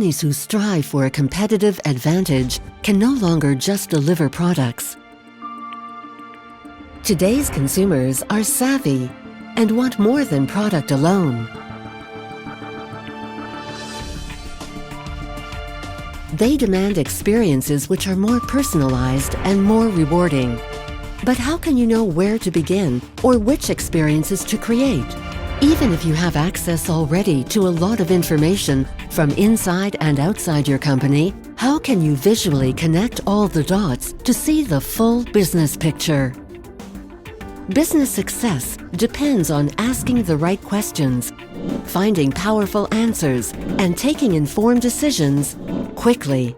Companies who strive for a competitive advantage can no longer just deliver products. Today's consumers are savvy and want more than product alone. They demand experiences which are more personalized and more rewarding. But how can you know where to begin or which experiences to create? Even if you have access already to a lot of information from inside and outside your company, how can you visually connect all the dots to see the full business picture? Business success depends on asking the right questions, finding powerful answers, and taking informed decisions quickly.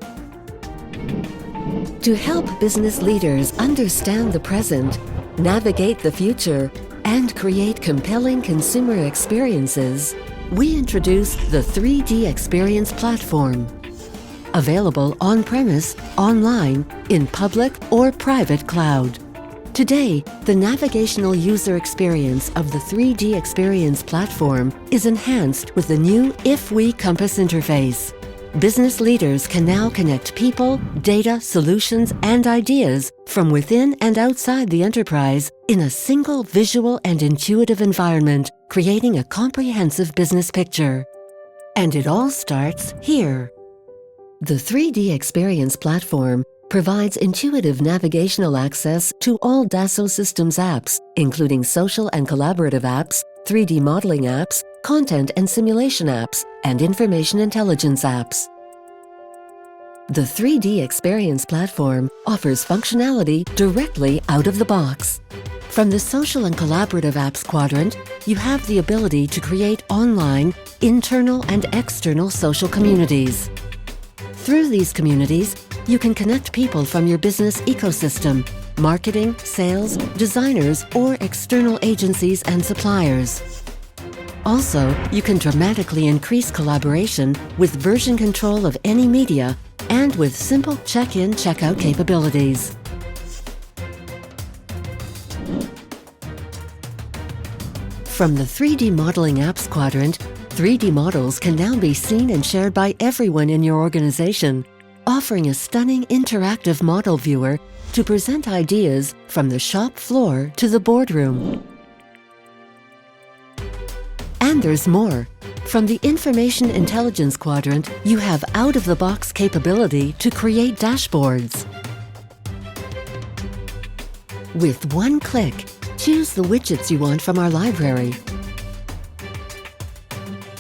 To help business leaders understand the present, navigate the future, and create compelling consumer experiences, we introduce the 3DEXPERIENCE platform. Available on-premise, online, in public or private cloud. Today, the navigational user experience of the 3DEXPERIENCE platform is enhanced with the new If We Compass interface. Business leaders can now connect people, data, solutions, and ideas from within and outside the enterprise in a single visual and intuitive environment, creating a comprehensive business picture. And it all starts here. The 3DEXPERIENCE platform provides intuitive navigational access to all Dassault Systems apps, including social and collaborative apps, 3D modeling apps, content and simulation apps, and information intelligence apps. The 3DEXPERIENCE platform offers functionality directly out of the box. From the social and collaborative apps quadrant, you have the ability to create online, internal, and external social communities. Through these communities, you can connect people from your business ecosystem, marketing, sales, designers, or external agencies and suppliers. Also, you can dramatically increase collaboration with version control of any media and with simple check-in, check-out capabilities. From the 3D modeling apps quadrant, 3D models can now be seen and shared by everyone in your organization, offering a stunning interactive model viewer to present ideas from the shop floor to the boardroom. And there's more. From the Information Intelligence quadrant, you have out-of-the-box capability to create dashboards. With one click, choose the widgets you want from our library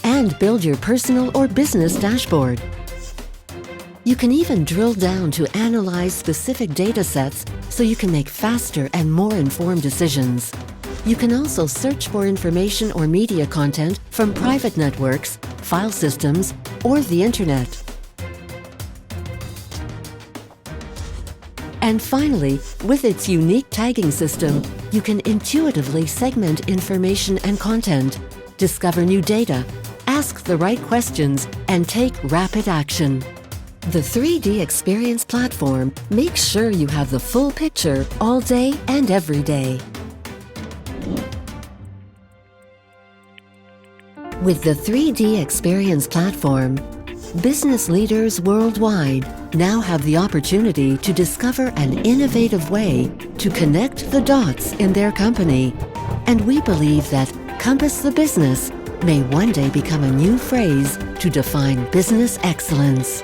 and build your personal or business dashboard. You can even drill down to analyze specific data sets so you can make faster and more informed decisions. You can also search for information or media content from private networks, file systems, or the internet. And finally, with its unique tagging system, you can intuitively segment information and content, discover new data, ask the right questions, and take rapid action. The 3DEXPERIENCE platform makes sure you have the full picture all day and every day. With the 3DEXPERIENCE platform, business leaders worldwide now have the opportunity to discover an innovative way to connect the dots in their company. And we believe that Compass the Business may one day become a new phrase to define business excellence.